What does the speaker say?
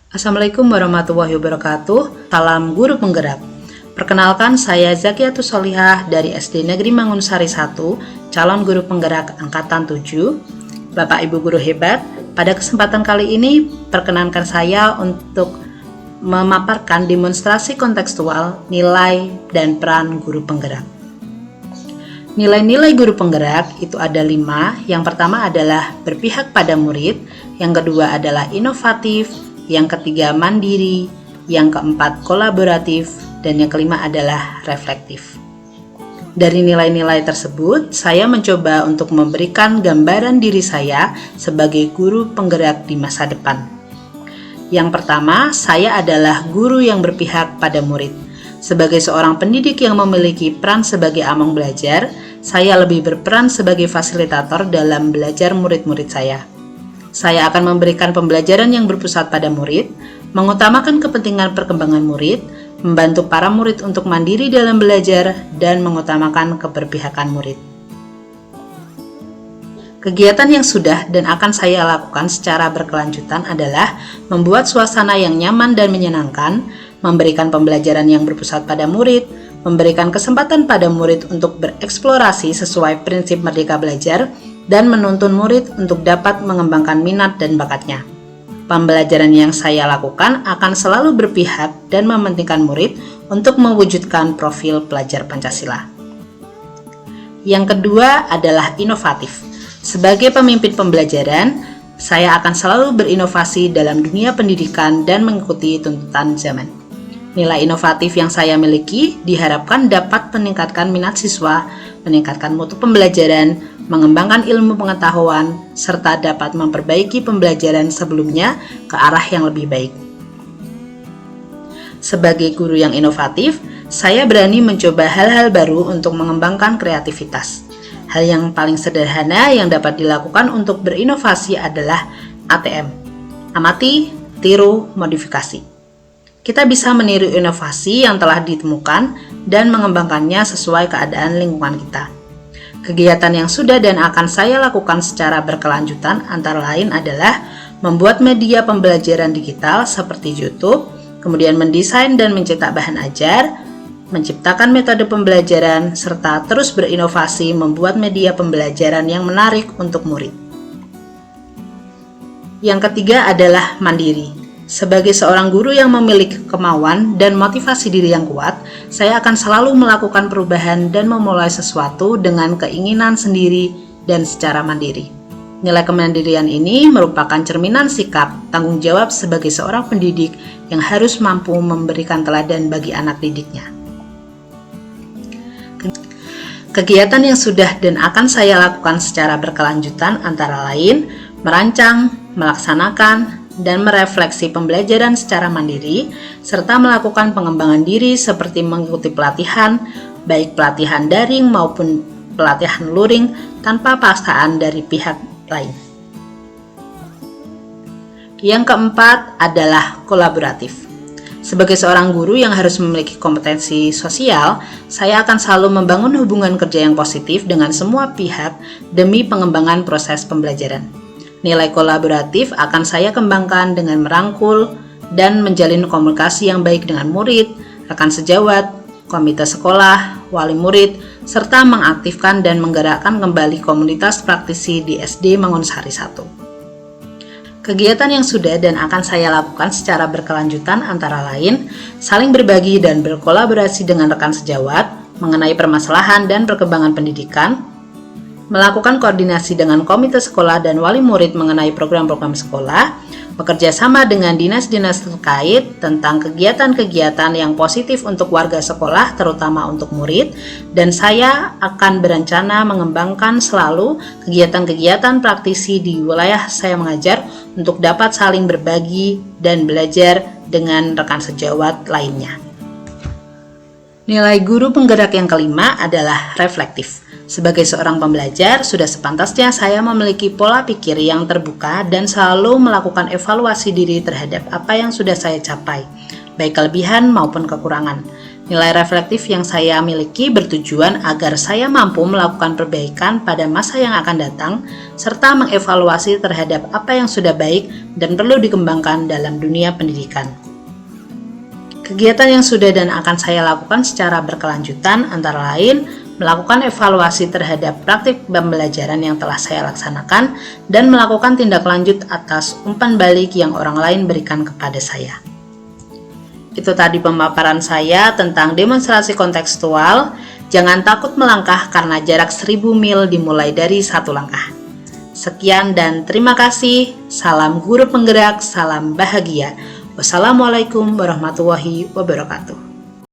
Assalamualaikum warahmatullahi wabarakatuh. Salam guru penggerak. Perkenalkan, saya Zakiatus Solihah dari SD Negeri Mangunsari 1, calon guru penggerak angkatan 7. Bapak Ibu guru hebat, pada kesempatan kali ini perkenankan saya untuk memaparkan demonstrasi kontekstual nilai dan peran guru penggerak. Nilai-nilai guru penggerak itu ada 5. Yang pertama adalah berpihak pada murid, yang kedua adalah inovatif, yang ketiga mandiri, yang keempat kolaboratif, dan yang kelima adalah reflektif. Dari nilai-nilai tersebut, saya mencoba untuk memberikan gambaran diri saya sebagai guru penggerak di masa depan. Yang pertama, saya adalah guru yang berpihak pada murid. Sebagai seorang pendidik yang memiliki peran sebagai among belajar, saya lebih berperan sebagai fasilitator dalam belajar murid-murid saya. Saya akan memberikan pembelajaran yang berpusat pada murid, mengutamakan kepentingan perkembangan murid, membantu para murid untuk mandiri dalam belajar, dan mengutamakan keberpihakan murid. Kegiatan yang sudah dan akan saya lakukan secara berkelanjutan adalah membuat suasana yang nyaman dan menyenangkan, memberikan pembelajaran yang berpusat pada murid, memberikan kesempatan pada murid untuk bereksplorasi sesuai prinsip merdeka belajar, dan menuntun murid untuk dapat mengembangkan minat dan bakatnya. Pembelajaran yang saya lakukan akan selalu berpihak dan mementingkan murid untuk mewujudkan profil pelajar Pancasila. Yang kedua adalah inovatif. Sebagai pemimpin pembelajaran, saya akan selalu berinovasi dalam dunia pendidikan dan mengikuti tuntutan zaman. Nilai inovatif yang saya miliki diharapkan dapat meningkatkan minat siswa, meningkatkan mutu pembelajaran, mengembangkan ilmu pengetahuan, serta dapat memperbaiki pembelajaran sebelumnya ke arah yang lebih baik. Sebagai guru yang inovatif, saya berani mencoba hal-hal baru untuk mengembangkan kreativitas. Hal yang paling sederhana yang dapat dilakukan untuk berinovasi adalah ATM, amati, tiru, modifikasi. Kita bisa meniru inovasi yang telah ditemukan dan mengembangkannya sesuai keadaan lingkungan kita. Kegiatan yang sudah dan akan saya lakukan secara berkelanjutan antara lain adalah membuat media pembelajaran digital seperti YouTube, kemudian mendesain dan mencetak bahan ajar, menciptakan metode pembelajaran, serta terus berinovasi membuat media pembelajaran yang menarik untuk murid. Yang ketiga adalah mandiri. Sebagai seorang guru yang memiliki kemauan dan motivasi diri yang kuat, saya akan selalu melakukan perubahan dan memulai sesuatu dengan keinginan sendiri dan secara mandiri. Nilai kemandirian ini merupakan cerminan sikap tanggung jawab sebagai seorang pendidik yang harus mampu memberikan teladan bagi anak didiknya. Kegiatan yang sudah dan akan saya lakukan secara berkelanjutan antara lain merancang, melaksanakan, dan merefleksi pembelajaran secara mandiri, serta melakukan pengembangan diri seperti mengikuti pelatihan, baik pelatihan daring maupun pelatihan luring tanpa paksaan dari pihak lain. Yang keempat adalah kolaboratif. Sebagai seorang guru yang harus memiliki kompetensi sosial, saya akan selalu membangun hubungan kerja yang positif dengan semua pihak demi pengembangan proses pembelajaran. Nilai kolaboratif akan saya kembangkan dengan merangkul dan menjalin komunikasi yang baik dengan murid, rekan sejawat, komite sekolah, wali murid, serta mengaktifkan dan menggerakkan kembali komunitas praktisi di SD Mangunsari 1. Kegiatan yang sudah dan akan saya lakukan secara berkelanjutan antara lain saling berbagi dan berkolaborasi dengan rekan sejawat mengenai permasalahan dan perkembangan pendidikan, melakukan koordinasi dengan komite sekolah dan wali murid mengenai program-program sekolah, bekerja sama dengan dinas-dinas terkait tentang kegiatan-kegiatan yang positif untuk warga sekolah, terutama untuk murid, dan saya akan berencana mengembangkan selalu kegiatan-kegiatan praktisi di wilayah saya mengajar untuk dapat saling berbagi dan belajar dengan rekan sejawat lainnya. Nilai guru penggerak yang kelima adalah reflektif. Sebagai seorang pembelajar, sudah sepantasnya saya memiliki pola pikir yang terbuka dan selalu melakukan evaluasi diri terhadap apa yang sudah saya capai, baik kelebihan maupun kekurangan. Nilai reflektif yang saya miliki bertujuan agar saya mampu melakukan perbaikan pada masa yang akan datang, serta mengevaluasi terhadap apa yang sudah baik dan perlu dikembangkan dalam dunia pendidikan. Kegiatan yang sudah dan akan saya lakukan secara berkelanjutan antara lain melakukan evaluasi terhadap praktik pembelajaran yang telah saya laksanakan dan melakukan tindak lanjut atas umpan balik yang orang lain berikan kepada saya. Itu tadi pemaparan saya tentang demonstrasi kontekstual. Jangan takut melangkah karena jarak 1000 mil dimulai dari satu langkah. Sekian dan terima kasih. Salam guru penggerak, salam bahagia. Wassalamualaikum warahmatullahi wabarakatuh.